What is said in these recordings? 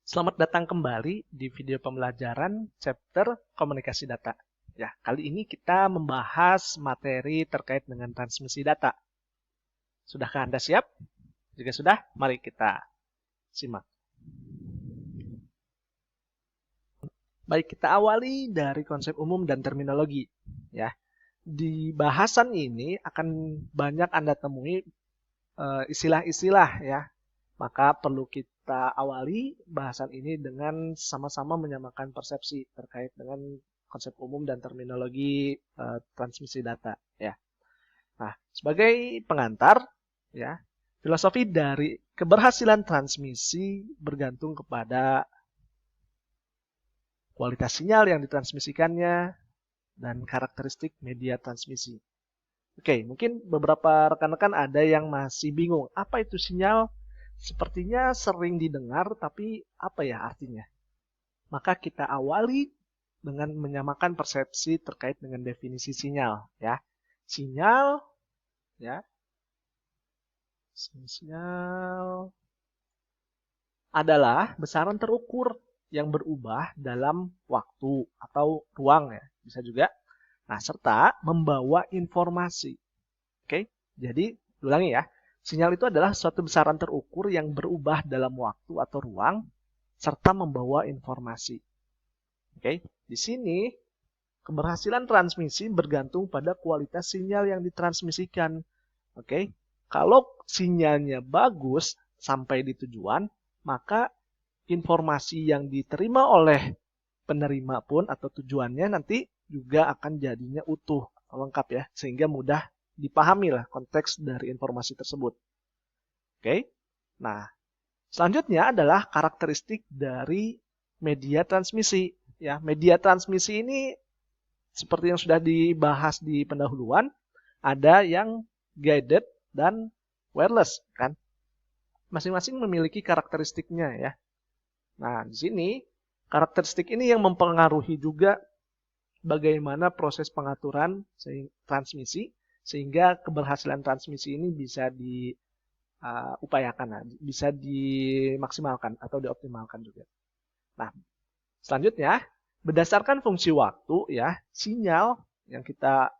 Selamat datang kembali di video pembelajaran chapter komunikasi data. Ya, kali ini kita membahas materi terkait dengan transmisi data. Sudahkah Anda siap? Jika sudah, mari kita simak. Baik, kita awali dari konsep umum dan terminologi. Ya, di bahasan ini akan banyak Anda temui istilah-istilah ya. Maka perlu kita awali bahasan ini dengan sama-sama menyamakan persepsi terkait dengan konsep umum dan terminologi transmisi data ya. Nah, sebagai pengantar ya, filosofi dari keberhasilan transmisi bergantung kepada kualitas sinyal yang ditransmisikannya dan karakteristik media transmisi. Oke, mungkin beberapa rekan-rekan ada yang masih bingung, apa itu sinyal? Sepertinya sering didengar, tapi apa ya artinya? Maka kita awali dengan menyamakan persepsi terkait dengan definisi sinyal, ya. Sinyal, ya, sinyal adalah besaran terukur yang berubah dalam waktu atau ruang, ya, bisa juga. Nah, serta membawa informasi. Oke, jadi ulangi ya. Sinyal itu adalah suatu besaran terukur yang berubah dalam waktu atau ruang serta membawa informasi. Oke, di sini keberhasilan transmisi bergantung pada kualitas sinyal yang ditransmisikan. Oke, kalau sinyalnya bagus sampai di tujuan, maka informasi yang diterima oleh penerima pun atau tujuannya nanti juga akan jadinya utuh atau lengkap ya, sehingga mudah dipahami lah konteks dari informasi tersebut. Oke, nah selanjutnya adalah karakteristik dari media transmisi. Ya, media transmisi ini seperti yang sudah dibahas di pendahuluan, ada yang guided dan wireless, kan? Masing-masing memiliki karakteristiknya ya. Nah, di sini karakteristik ini yang mempengaruhi juga bagaimana proses pengaturan transmisi sehingga keberhasilan transmisi ini bisa diupayakan, bisa dimaksimalkan atau dioptimalkan juga. Nah, selanjutnya berdasarkan fungsi waktu ya, sinyal yang kita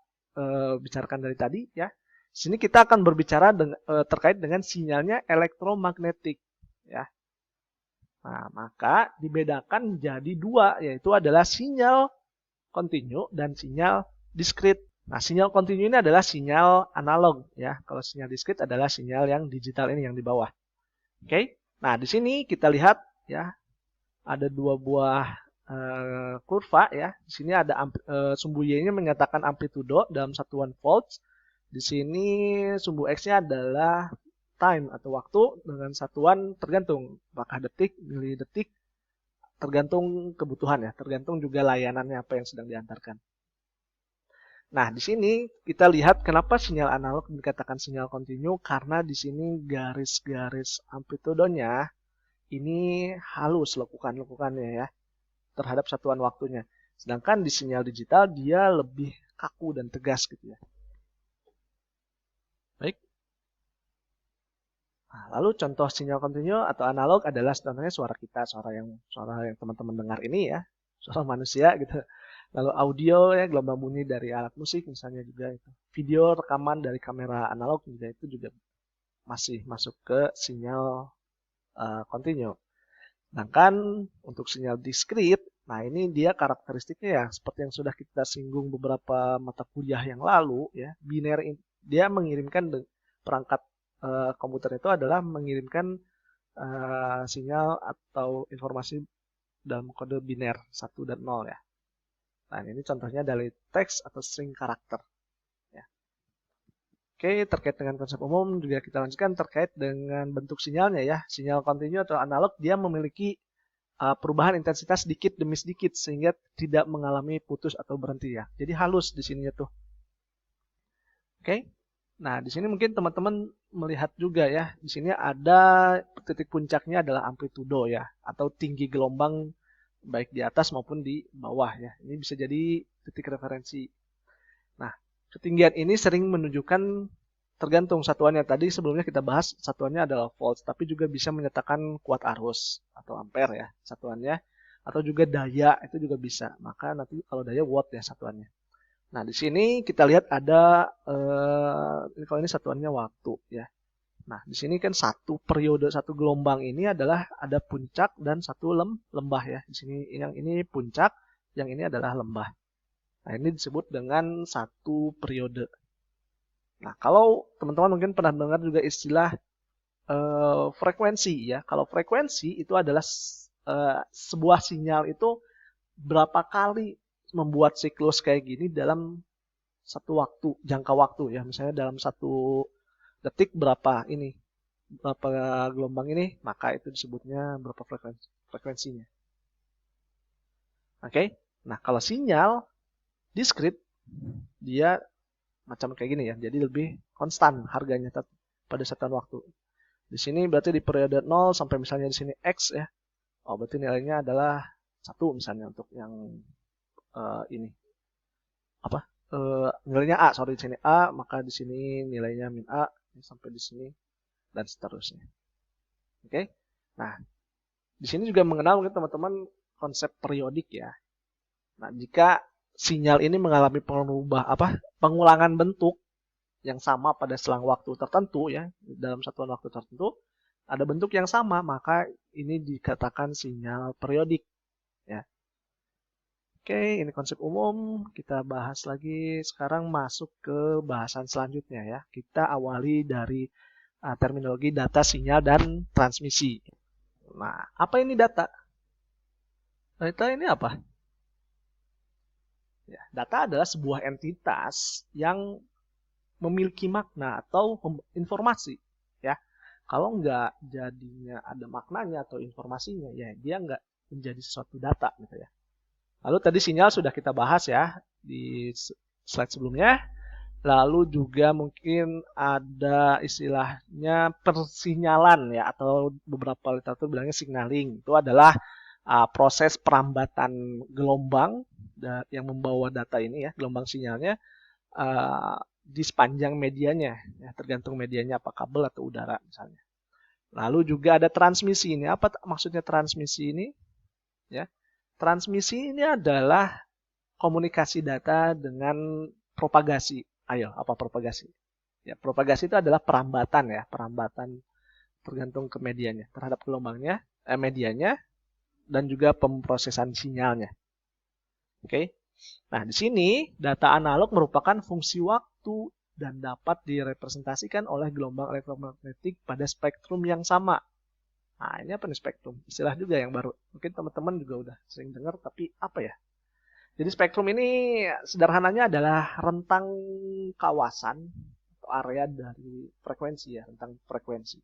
bicarakan dari tadi ya. Di sini kita akan berbicara terkait dengan sinyalnya elektromagnetik ya. Nah, maka dibedakan jadi dua, yaitu adalah sinyal kontinu dan sinyal diskrit. Nah, sinyal kontinu ini adalah sinyal analog ya. Kalau sinyal diskrit adalah sinyal yang digital ini yang di bawah. Oke. Nah, di sini kita lihat ya, ada dua buah kurva ya. Di sini ada sumbu Y-nya menyatakan amplitudo dalam satuan volts. Di sini sumbu X-nya adalah time atau waktu dengan satuan tergantung apakah detik, milidetik, tergantung kebutuhan ya, tergantung juga layanannya apa yang sedang diantarkan. Nah, di sini kita lihat kenapa sinyal analog dikatakan sinyal kontinu karena di sini garis-garis amplitudonya ini halus lekukan-lekukannya ya terhadap satuan waktunya. Sedangkan di sinyal digital dia lebih kaku dan tegas gitu ya. Baik. Nah, lalu contoh sinyal kontinu atau analog adalah contohnya suara kita, suara yang teman-teman dengar ini ya, suara manusia gitu. Lalu audio ya, gelombang bunyi dari alat musik misalnya juga itu. Video rekaman dari kamera analog juga itu juga masih masuk ke sinyal kontinu. Sedangkan untuk sinyal diskrit, nah ini dia karakteristiknya ya seperti yang sudah kita singgung beberapa mata kuliah yang lalu ya, biner dia mengirimkan perangkat komputer itu adalah mengirimkan sinyal atau informasi dalam kode biner 1 dan 0 ya. Nah, ini contohnya dari teks atau string karakter. Ya. Oke, terkait dengan konsep umum juga kita lanjutkan terkait dengan bentuk sinyalnya ya. Sinyal kontinu atau analog dia memiliki perubahan intensitas sedikit demi sedikit sehingga tidak mengalami putus atau berhenti ya. Jadi halus di sini tuh. Oke. Nah, di sini mungkin teman-teman melihat juga ya. Di sini ada titik puncaknya adalah amplitudo ya atau tinggi gelombang baik di atas maupun di bawah ya. Ini bisa jadi titik referensi. Nah, ketinggian ini sering menunjukkan tergantung satuannya. Tadi sebelumnya kita bahas satuannya adalah volts, tapi juga bisa menyatakan kuat arus atau ampere ya satuannya, atau juga daya itu juga bisa. Maka nanti kalau daya watt ya satuannya. Nah, di sini kita lihat ada kalau ini satuannya waktu ya. Nah, di sini kan satu periode, satu gelombang ini adalah ada puncak dan satu lembah ya. Di sini yang ini puncak, yang ini adalah lembah. Nah, ini disebut dengan satu periode. Nah, kalau teman-teman mungkin pernah dengar juga istilah frekuensi ya. Kalau frekuensi itu adalah sebuah sinyal itu berapa kali membuat siklus kayak gini dalam satu waktu, jangka waktu ya. Misalnya dalam satu detik berapa gelombang ini, maka itu disebutnya berapa frekuensinya. Oke. Nah, kalau sinyal diskrit dia macam kayak gini ya. Jadi lebih konstan harganya pada satuan waktu. Di sini berarti di periode 0 sampai misalnya di sini X ya. Oh, berarti nilainya adalah 1 misalnya untuk yang ini. Apa? Nilainya A, sorry di sini A, maka di sini nilainya min A sampai di sini dan seterusnya. Oke. Nah, di sini juga mengenal mungkin teman-teman konsep periodik ya. Nah, jika sinyal ini mengalami pengulangan bentuk yang sama pada selang waktu tertentu ya, dalam satuan waktu tertentu, ada bentuk yang sama, maka ini dikatakan sinyal periodik ya. Oke, ini konsep umum, kita bahas lagi. Sekarang masuk ke bahasan selanjutnya ya. Kita awali dari terminologi data, sinyal, dan transmisi. Nah, apa ini data? Data ini apa? Ya, data adalah sebuah entitas yang memiliki makna atau informasi. Ya, kalau nggak jadinya ada maknanya atau informasinya, ya dia nggak menjadi sesuatu data gitu ya. Lalu tadi sinyal sudah kita bahas ya di slide sebelumnya. Lalu juga mungkin ada istilahnya persinyalan ya, atau beberapa literatur bilangnya signaling. Itu adalah proses perambatan gelombang yang membawa data ini ya, gelombang sinyalnya di sepanjang medianya ya, tergantung medianya apa kabel atau udara misalnya. Lalu juga ada transmisi ini. Apa maksudnya transmisi ini? Ya. Transmisi ini adalah komunikasi data dengan propagasi. Ayo, apa propagasi? Ya, propagasi itu adalah perambatan ya, perambatan tergantung ke medianya, terhadap gelombangnya, medianya, dan juga pemrosesan sinyalnya. Oke. Nah, di sini data analog merupakan fungsi waktu dan dapat direpresentasikan oleh gelombang elektromagnetik pada spektrum yang sama. Nah, ini apa nih spektrum? Istilah juga yang baru. Mungkin teman-teman juga udah sering dengar, tapi apa ya? Jadi spektrum ini sederhananya adalah rentang kawasan atau area dari frekuensi ya, rentang frekuensi.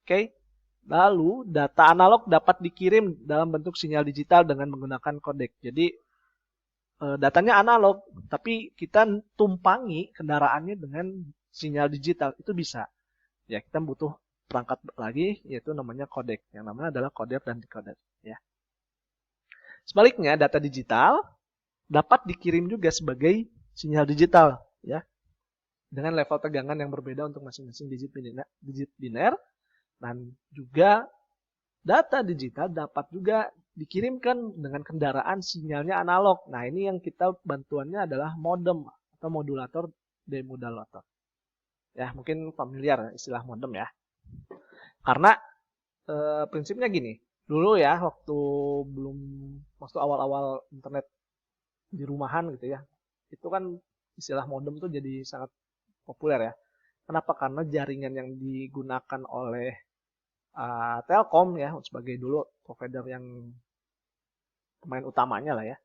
Oke. Lalu data analog dapat dikirim dalam bentuk sinyal digital dengan menggunakan kodek. Jadi datanya analog, tapi kita tumpangi kendaraannya dengan sinyal digital, itu bisa. Ya, kita butuh perangkat lagi, yaitu namanya kodek. Yang namanya adalah coder dan decoder. Ya. Sebaliknya, data digital dapat dikirim juga sebagai sinyal digital, ya, dengan level tegangan yang berbeda untuk masing-masing digit biner, dan juga data digital dapat juga dikirimkan dengan kendaraan sinyalnya analog. Nah, ini yang kita bantuannya adalah modem atau modulator demodulator. Ya, mungkin familiar istilah modem ya. Karena prinsipnya gini, dulu ya waktu awal-awal internet di rumahan gitu ya, itu kan istilah modem tuh jadi sangat populer ya. Kenapa? Karena jaringan yang digunakan oleh Telkom ya, sebagai dulu provider yang pemain utamanya lah ya,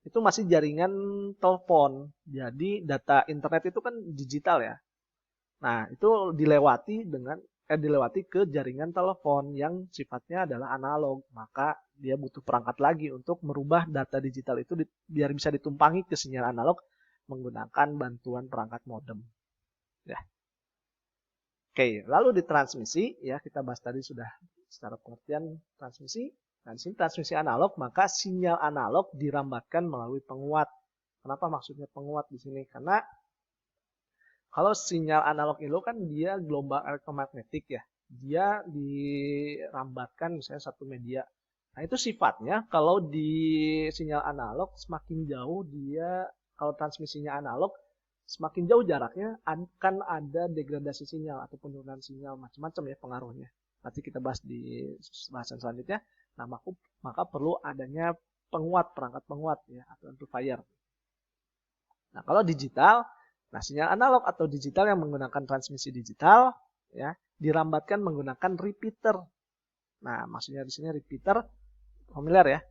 itu masih jaringan telepon. Jadi data internet itu kan digital ya. Nah, itu dilewati ke jaringan telepon yang sifatnya adalah analog. Maka dia butuh perangkat lagi untuk merubah data digital itu biar bisa ditumpangi ke sinyal analog menggunakan bantuan perangkat modem. Ya. Oke, lalu di transmisi ya, kita bahas tadi sudah secara pengertian transmisi. Nah, di sini transmisi analog, maka sinyal analog dirambatkan melalui penguat. Kenapa maksudnya penguat di sini? Karena Kalau sinyal analog itu kan dia gelombang elektromagnetik ya. Dia dirambatkan misalnya satu media. Nah, itu sifatnya kalau di sinyal analog semakin jauh dia, kalau transmisinya analog, semakin jauh jaraknya akan ada degradasi sinyal atau penurunan sinyal, macam-macam ya pengaruhnya. Nanti kita bahas di bahasan selanjutnya. Nah, maka perlu adanya penguat, perangkat penguat ya, atau amplifier. Nah, kalau digital, nah sinyal analog atau digital yang menggunakan transmisi digital ya, dirambatkan menggunakan repeater. Nah, maksudnya di sini repeater familiar ya.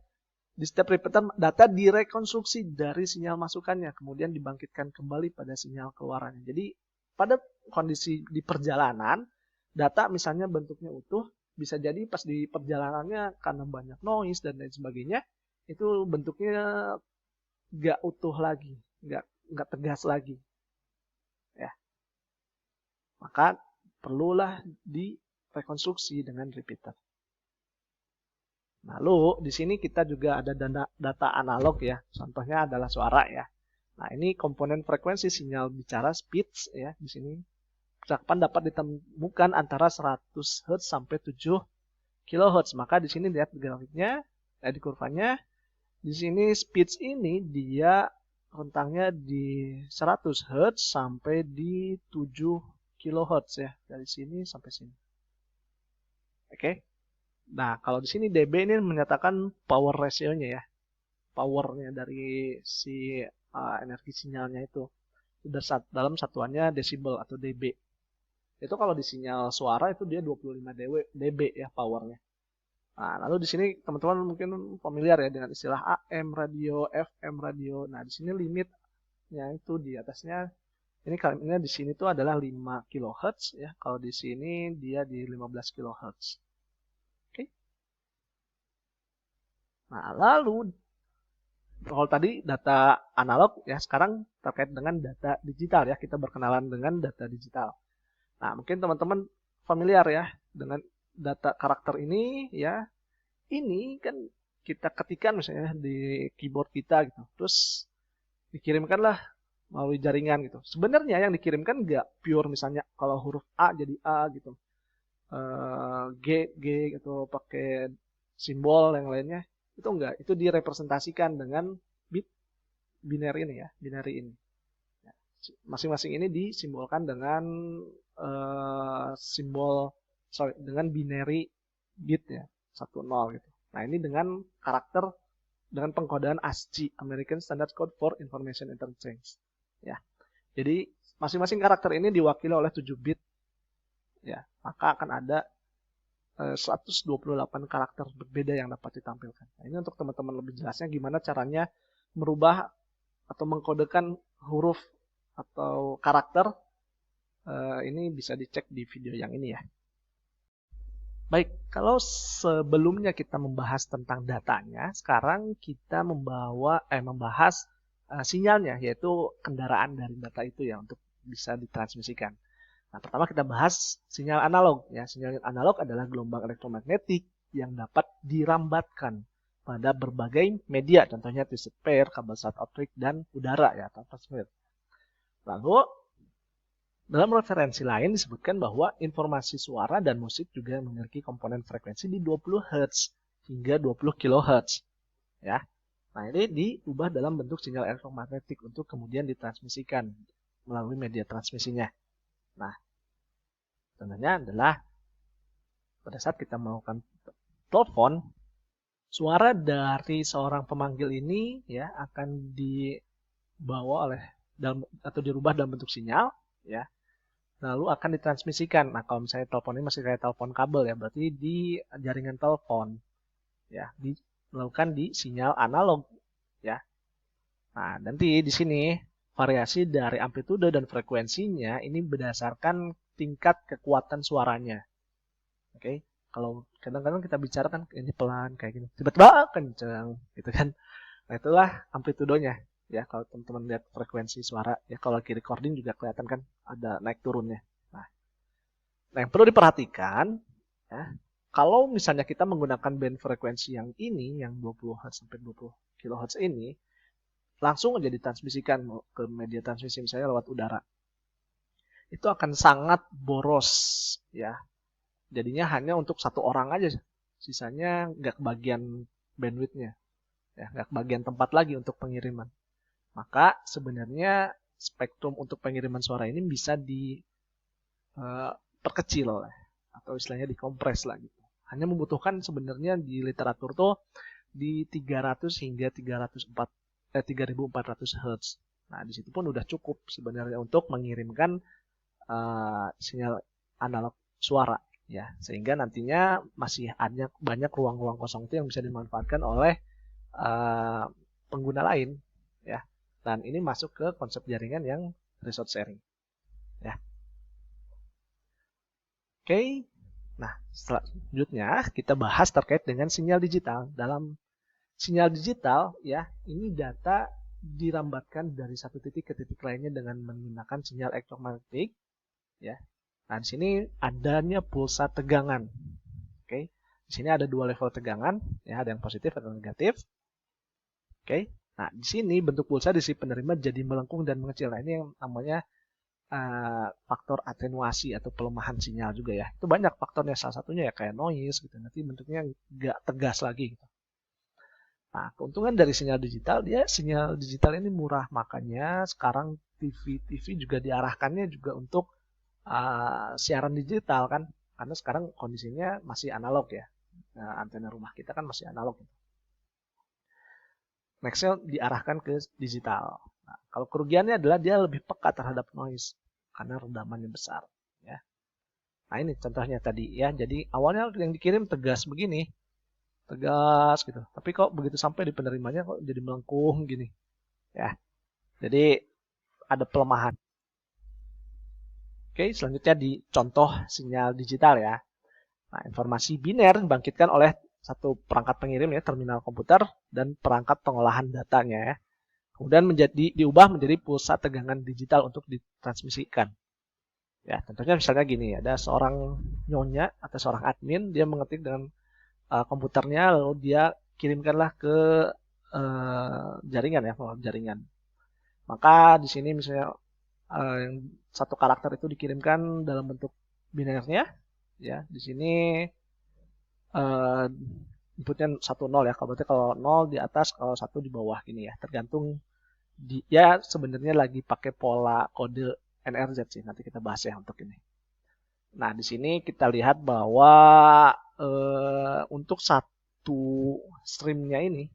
Di setiap repeater data direkonstruksi dari sinyal masukannya, kemudian dibangkitkan kembali pada sinyal keluarannya. Jadi pada kondisi di perjalanan, data misalnya bentuknya utuh, bisa jadi pas di perjalanannya karena banyak noise dan lain sebagainya, itu bentuknya nggak utuh lagi, nggak tegas lagi. Ya, maka perlulah direkonstruksi dengan repeater. Lalu di sini kita juga ada data analog ya. Contohnya adalah suara ya. Nah, ini komponen frekuensi sinyal bicara speech ya. Di sini percakapan dapat ditemukan antara 100 Hz sampai 7 kHz. Maka di sini lihat grafiknya, di kurvanya. Di sini speech ini dia rentangnya di 100 Hz sampai di 7 kHz ya. Dari sini sampai sini. Oke. Nah, kalau di sini dB ini menyatakan power ratio-nya ya. Powernya dari si energi sinyalnya itu. Dalam satuannya desibel atau dB. Itu kalau di sinyal suara itu dia 25 dB ya powernya. Nah, lalu di sini teman-teman mungkin familiar ya dengan istilah AM radio, FM radio. Nah, di sini limitnya itu di atasnya. Ini kalimatnya di sini tuh adalah 5 kHz ya. Kalau di sini dia di 15 kHz. Nah, lalu kalau tadi data analog ya, sekarang terkait dengan data digital ya. Kita berkenalan dengan data digital. Nah, mungkin teman-teman familiar ya dengan data karakter ini ya. Ini kan kita ketikkan misalnya di keyboard kita gitu. Terus dikirimkanlah melalui jaringan gitu. Sebenarnya yang dikirimkan nggak pure misalnya kalau huruf A jadi A gitu. G gitu pakai simbol yang lainnya. Itu enggak, itu direpresentasikan dengan bit binary ini ya, binary ini. Masing-masing ini disimbolkan dengan dengan binary bit ya, 1 0 gitu. Nah, ini dengan karakter dengan pengkodean ASCII, American Standard Code for Information Interchange. Ya. Jadi masing-masing karakter ini diwakili oleh 7 bit. Ya, maka akan ada 128 karakter berbeda yang dapat ditampilkan. Nah, ini untuk teman-teman lebih jelasnya gimana caranya merubah atau mengkodekan huruf atau karakter. Ini bisa dicek di video yang ini ya. Baik, kalau sebelumnya kita membahas tentang datanya, sekarang kita membahas sinyalnya, yaitu kendaraan dari data itu ya untuk bisa ditransmisikan. Nah, pertama kita bahas sinyal analog. Ya, sinyal analog adalah gelombang elektromagnetik yang dapat dirambatkan pada berbagai media, contohnya twisted pair, kabel short optik, dan udara ya, atau transmit. Lalu, dalam referensi lain disebutkan bahwa informasi suara dan musik juga memiliki komponen frekuensi di 20 Hz hingga 20 kHz. Ya. Nah, ini diubah dalam bentuk sinyal elektromagnetik untuk kemudian ditransmisikan melalui media transmisinya. Nah, contohnya adalah pada saat kita melakukan telepon, suara dari seorang pemanggil ini ya akan dibawa atau dirubah dalam bentuk sinyal ya. Lalu akan ditransmisikan. Nah, kalau misalnya telepon ini masih kayak telepon kabel ya, berarti di jaringan telepon ya, dilakukan di sinyal analog ya. Nah, nanti di sini variasi dari amplitude dan frekuensinya ini berdasarkan tingkat kekuatan suaranya. Oke, kalau kadang-kadang kita bicara kan ini pelan kayak gini, tiba-tiba kencang gitu kan. Nah, itulah amplitudenya ya. Kalau teman-teman lihat frekuensi suara ya, kalau lagi recording juga kelihatan kan ada naik turunnya. Nah, yang perlu diperhatikan ya, kalau misalnya kita menggunakan band frekuensi yang ini, yang 20 Hz sampai 20 kHz ini, langsung aja ditransmisikan ke media transmisi misalnya lewat udara. itu akan sangat boros ya. Jadinya hanya untuk satu orang aja, sisanya nggak kebagian bandwidthnya, ya nggak kebagian tempat lagi untuk pengiriman. Maka sebenarnya spektrum untuk pengiriman suara ini bisa diperkecil atau istilahnya dikompres lah gitu. Hanya membutuhkan sebenarnya di literatur tuh di 300 hingga 3400 Hz. Nah, di situ pun udah cukup sebenarnya untuk mengirimkan sinyal analog suara ya, sehingga nantinya masih ada banyak ruang-ruang kosong itu yang bisa dimanfaatkan oleh pengguna lain ya. Dan ini masuk ke konsep jaringan yang resource sharing ya. Oke. Nah, selanjutnya kita bahas terkait dengan sinyal digital. Dalam sinyal digital ya, ini data dirambatkan dari satu titik ke titik lainnya dengan menggunakan sinyal elektromagnetik ya. Nah, di sini adanya pulsa tegangan. Oke. Di sini ada dua level tegangan ya, ada yang positif atau negatif. Oke. Nah, di sini bentuk pulsa di si penerima jadi melengkung dan mengecil. Nah, ini yang namanya faktor atenuasi atau pelemahan sinyal juga ya. Itu banyak faktornya, salah satunya ya kayak noise gitu. Nanti bentuknya nggak tegas lagi gitu. Nah, keuntungan dari sinyal digital ini murah, makanya sekarang TV juga diarahkannya juga untuk siaran digital kan, karena sekarang kondisinya masih analog ya. Nah, antena rumah kita kan masih analog. Nextnya diarahkan ke digital. Nah, kalau kerugiannya adalah dia lebih peka terhadap noise karena redamannya besar. Ya. Nah ini contohnya tadi ya. Jadi awalnya yang dikirim tegas begini, tegas gitu. Tapi kok begitu sampai di penerimanya kok jadi melengkung gini. Ya. Jadi ada pelemahan. Oke, selanjutnya di contoh sinyal digital ya. Nah, informasi biner dibangkitkan oleh satu perangkat pengirim ya, terminal komputer dan perangkat pengolahan datanya ya. Kemudian diubah menjadi pulsa tegangan digital untuk ditransmisikan. Ya, tentunya misalnya gini, ada seorang nyonya atau seorang admin, dia mengetik dengan komputernya, lalu dia kirimkanlah ke jaringan ya, jaringan. Maka di sini misalnya satu karakter itu dikirimkan dalam bentuk binernya, ya. Di sini inputnya 1-0 ya. Kalau 0 di atas, kalau 1 di bawah gini ya. Tergantung dia sebenarnya lagi pakai pola kode NRZ sih. Nanti kita bahas ya untuk ini. Nah, di sini kita lihat bahwa untuk satu streamnya ini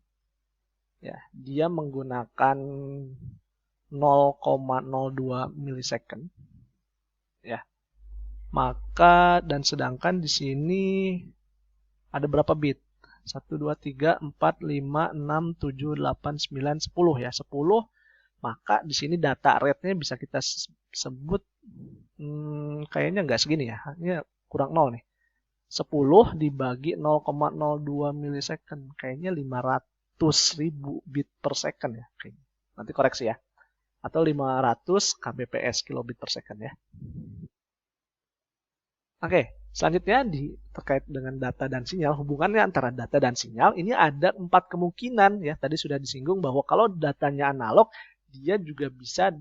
ya, dia menggunakan 0,02 milisecond ya. Maka dan sedangkan di sini ada berapa bit? 1 2 3 4 5 6 7 8 9 10 ya. 10. Maka di sini data rate-nya bisa kita sebut kayaknya nggak segini ya. Ini kurang 0 nih. 10 dibagi 0,02 milisecond. Kayaknya 500.000 bit per second ya. Nanti koreksi ya. Atau 500 kbps, kilobit per second ya. Oke, selanjutnya terkait dengan data dan sinyal, hubungannya antara data dan sinyal, ini ada 4 kemungkinan ya. Tadi sudah disinggung bahwa kalau datanya analog, dia juga bisa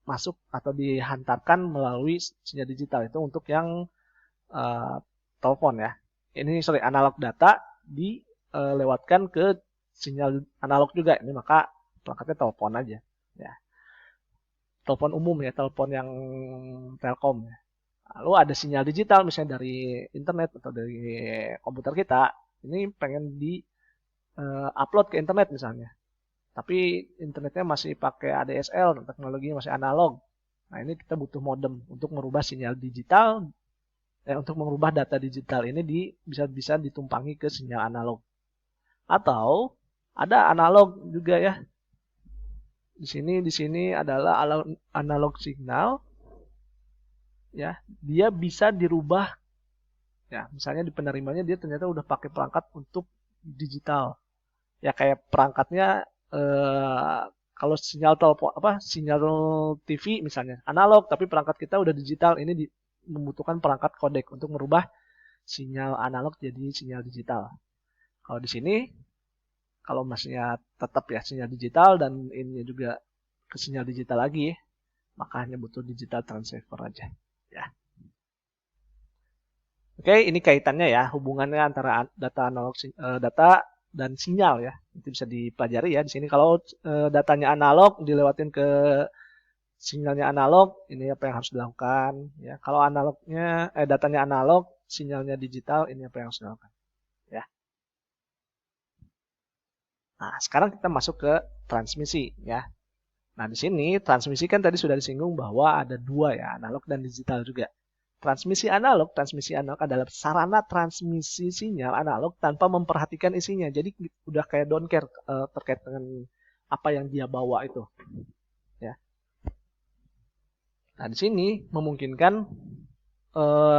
masuk atau dihantarkan melalui sinyal digital. Itu untuk yang telepon ya. Ini analog data dilewatkan ke sinyal analog juga. Ini maka perangkatnya telepon aja ya. Telepon umum ya, telepon yang Telkom ya. Lalu ada sinyal digital misalnya dari internet atau dari komputer kita, ini pengen di upload ke internet misalnya. Tapi internetnya masih pakai ADSL, teknologinya masih analog. Nah, ini kita butuh modem untuk merubah sinyal digital, untuk merubah data digital ini bisa ditumpangi ke sinyal analog. Atau ada analog juga ya. Di sini adalah analog signal. Ya, dia bisa dirubah. Ya, misalnya di penerimanya dia ternyata udah pakai perangkat untuk digital. Ya kayak perangkatnya kalau sinyal telepon sinyal TV misalnya analog tapi perangkat kita udah digital, ini membutuhkan perangkat kodek untuk merubah sinyal analog jadi sinyal digital. Kalau di sini kalau masihnya tetap ya sinyal digital dan ini juga ke sinyal digital lagi, maka hanya butuh digital transceiver aja. Ya. Oke, ini kaitannya ya, hubungannya antara data analog, data dan sinyal ya. Itu bisa dipelajari ya di sini. Kalau datanya analog dilewatin ke sinyalnya analog, ini apa yang harus dilakukan ya. Kalau analognya datanya analog, sinyalnya digital, ini apa yang harus dilakukan ya. Nah, sekarang kita masuk ke transmisi ya. Nah, di sini transmisi kan tadi sudah disinggung bahwa ada dua ya, analog dan digital juga. Transmisi analog adalah sarana transmisi sinyal analog tanpa memperhatikan isinya. Jadi udah kayak don't care terkait dengan apa yang dia bawa itu. Ya. Nah, di sini memungkinkan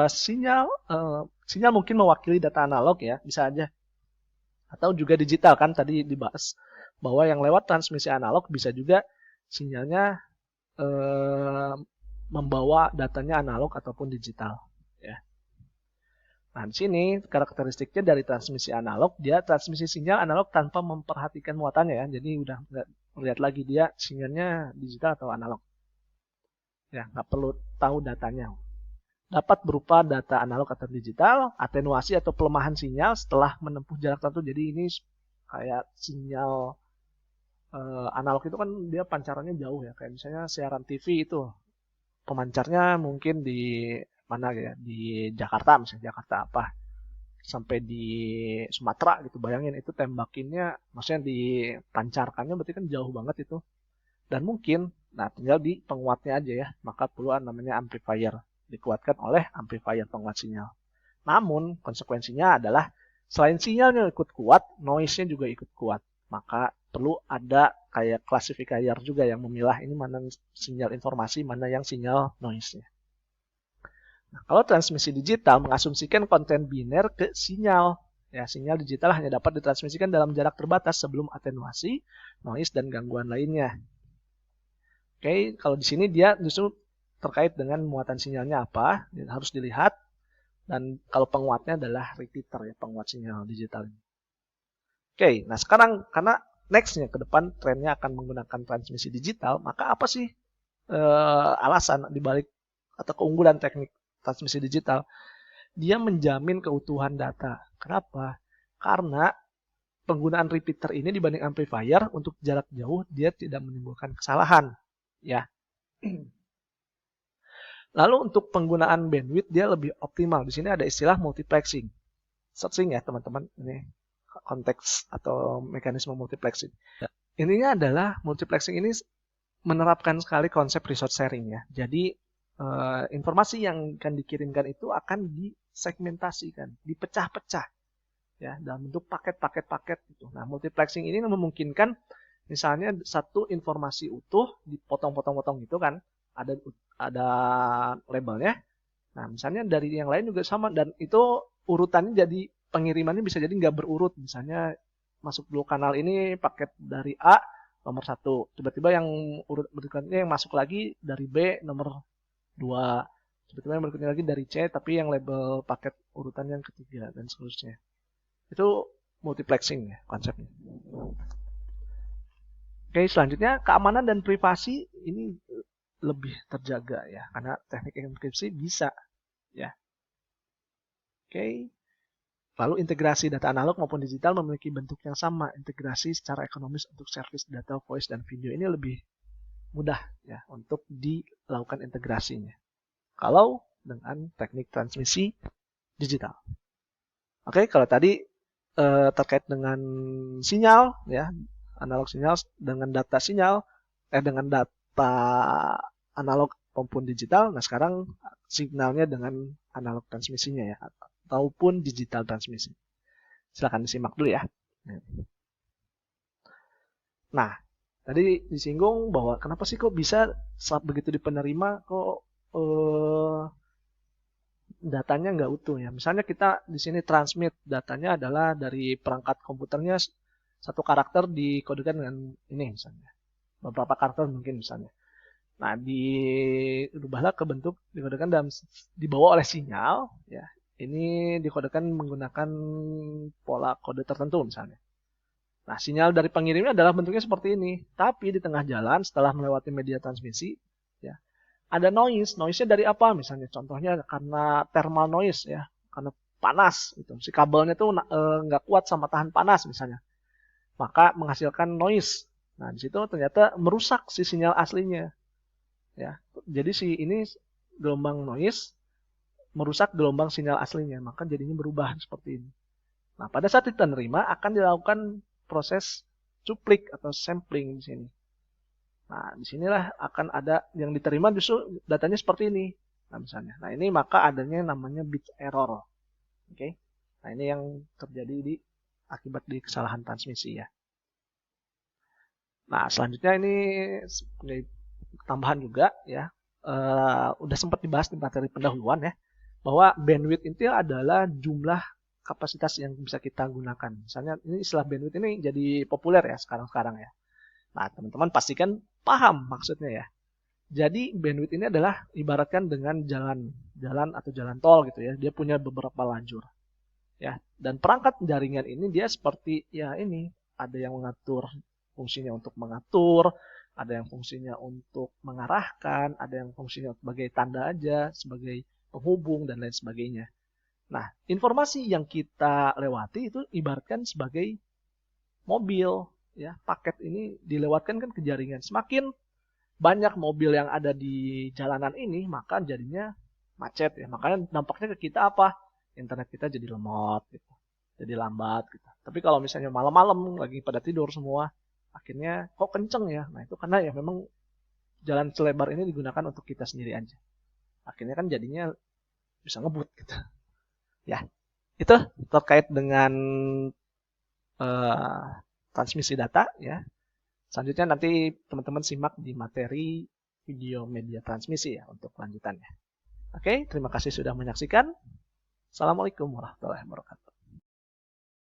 sinyal mungkin mewakili data analog ya, bisa aja. Atau juga digital kan tadi dibahas bahwa yang lewat transmisi analog bisa juga sinyalnya membawa datanya analog ataupun digital. Ya. Nah, di sini karakteristiknya dari transmisi analog, dia transmisi sinyal analog tanpa memperhatikan muatannya ya. Jadi udah nggak melihat lagi dia sinyalnya digital atau analog. Ya, nggak perlu tahu datanya. Dapat berupa data analog atau digital, atenuasi atau pelemahan sinyal setelah menempuh jarak tertentu. Jadi ini kayak sinyal analog itu kan dia pancarannya jauh ya. Kayak misalnya siaran TV itu pemancarnya mungkin di mana ya, di Jakarta misalnya, Jakarta apa, sampai di Sumatera gitu, bayangin itu tembakinnya, maksudnya dipancarkannya berarti kan jauh banget itu. Dan mungkin, nah tinggal di penguatnya aja ya, maka perlu namanya amplifier, dikuatkan oleh amplifier penguat sinyal. Namun konsekuensinya adalah selain sinyalnya ikut kuat, noise-nya juga ikut kuat. Maka perlu ada kayak klasifikasier juga yang memilah ini mana sinyal informasi, mana yang sinyal noise-nya. Nah, kalau transmisi digital mengasumsikan konten biner ke sinyal. Ya, sinyal digital hanya dapat ditransmisikan dalam jarak terbatas sebelum atenuasi, noise, dan gangguan lainnya. Oke, kalau di sini dia justru terkait dengan muatan sinyalnya apa, harus dilihat. Dan kalau penguatnya adalah repeater ya, penguat sinyal digital. Oke, nah sekarang karena nextnya ke depan trennya akan menggunakan transmisi digital, maka apa sih alasan dibalik atau keunggulan teknik transmisi digital? Dia menjamin keutuhan data. Kenapa? Karena penggunaan repeater ini dibanding amplifier untuk jarak jauh dia tidak menimbulkan kesalahan, ya. Lalu untuk penggunaan bandwidth dia lebih optimal. Di sini ada istilah multiplexing. Searching ya teman-teman, ini konteks atau mekanisme multiplexing. Intinya adalah multiplexing ini menerapkan sekali konsep resource sharing ya. Jadi informasi yang akan dikirimkan itu akan disegmentasikan, dipecah-pecah ya dalam bentuk paket-paket gitu. Nah, multiplexing ini memungkinkan misalnya satu informasi utuh dipotong-potong-potong gitu kan, ada labelnya. Nah, misalnya dari yang lain juga sama dan itu urutannya jadi pengirimannya bisa jadi nggak berurut. Misalnya masuk dulu kanal ini paket dari A nomor 1, tiba-tiba yang urut berikutnya yang masuk lagi dari B nomor 2, tiba-tiba yang berikutnya lagi dari C tapi yang label paket urutan yang ketiga dan seterusnya. Itu multiplexing ya konsepnya. Oke, selanjutnya keamanan dan privasi ini lebih terjaga ya karena teknik enkripsi bisa ya. Oke. Lalu integrasi data analog maupun digital memiliki bentuk yang sama. Integrasi secara ekonomis untuk service data, voice, dan video ini lebih mudah ya untuk dilakukan integrasinya. Kalau dengan teknik transmisi digital. Oke, kalau tadi terkait dengan sinyal ya, analog sinyal dengan data sinyal, dengan data analog maupun digital. Nah, sekarang signalnya dengan analog transmisinya ya, ataupun digital transmisi. Silakan disimak dulu ya. Nah, tadi disinggung bahwa kenapa sih kok bisa saat begitu di penerima kok datanya nggak utuh ya. Misalnya kita di sini transmit datanya adalah dari perangkat komputernya satu karakter dikodekan dengan ini misalnya. Beberapa karakter mungkin misalnya. Nah, dirubahlah ke bentuk dikodekan dibawa oleh sinyal ya. Ini dikodekan menggunakan pola kode tertentu misalnya. Nah, sinyal dari pengirimnya adalah bentuknya seperti ini. Tapi di tengah jalan setelah melewati media transmisi, ya, ada noise. Noise-nya dari apa? Misalnya contohnya karena thermal noise ya, karena panas gitu. Si kabelnya tuh nggak kuat sama tahan panas misalnya. Maka menghasilkan noise. Nah, di situ ternyata merusak si sinyal aslinya. Ya. Jadi si ini gelombang noise merusak gelombang sinyal aslinya, maka jadinya berubah seperti ini. Nah, pada saat kita nerima akan dilakukan proses cuplik atau sampling di sini. Nah, disinilah akan ada yang diterima justru datanya seperti ini. Nah, misalnya. Nah, ini maka adanya namanya bit error. Oke. Nah, ini yang terjadi akibat di kesalahan transmisi ya. Nah, selanjutnya ini tambahan juga ya. Udah sempat dibahas di materi pendahuluan ya. Bahwa bandwidth itu adalah jumlah kapasitas yang bisa kita gunakan. Misalnya ini istilah bandwidth ini jadi populer ya sekarang-sekarang ya. Nah, teman-teman pastikan paham maksudnya ya. Jadi bandwidth ini adalah ibaratkan dengan jalan atau jalan tol gitu ya. Dia punya beberapa lajur. Ya, dan perangkat jaringan ini dia seperti ya ini, ada yang mengatur fungsinya untuk mengatur, ada yang fungsinya untuk mengarahkan, ada yang fungsinya sebagai tanda aja, sebagai penghubung dan lain sebagainya. Nah, informasi yang kita lewati itu ibaratkan sebagai mobil ya, paket ini dilewatkan kan ke jaringan. Semakin banyak mobil yang ada di jalanan ini, maka jadinya macet ya. Makanya dampaknya ke kita apa? Internet kita jadi lemot gitu. Jadi lambat gitu. Tapi kalau misalnya malam-malam lagi pada tidur semua, akhirnya kok kenceng ya. Nah, itu karena ya memang jalan selebar ini digunakan untuk kita sendiri aja. Akhirnya kan jadinya bisa ngebut gitu. Ya. Itu terkait dengan transmisi data ya. Selanjutnya nanti teman-teman simak di materi video media transmisi ya untuk lanjutannya. Oke, terima kasih sudah menyaksikan. Assalamualaikum warahmatullahi wabarakatuh.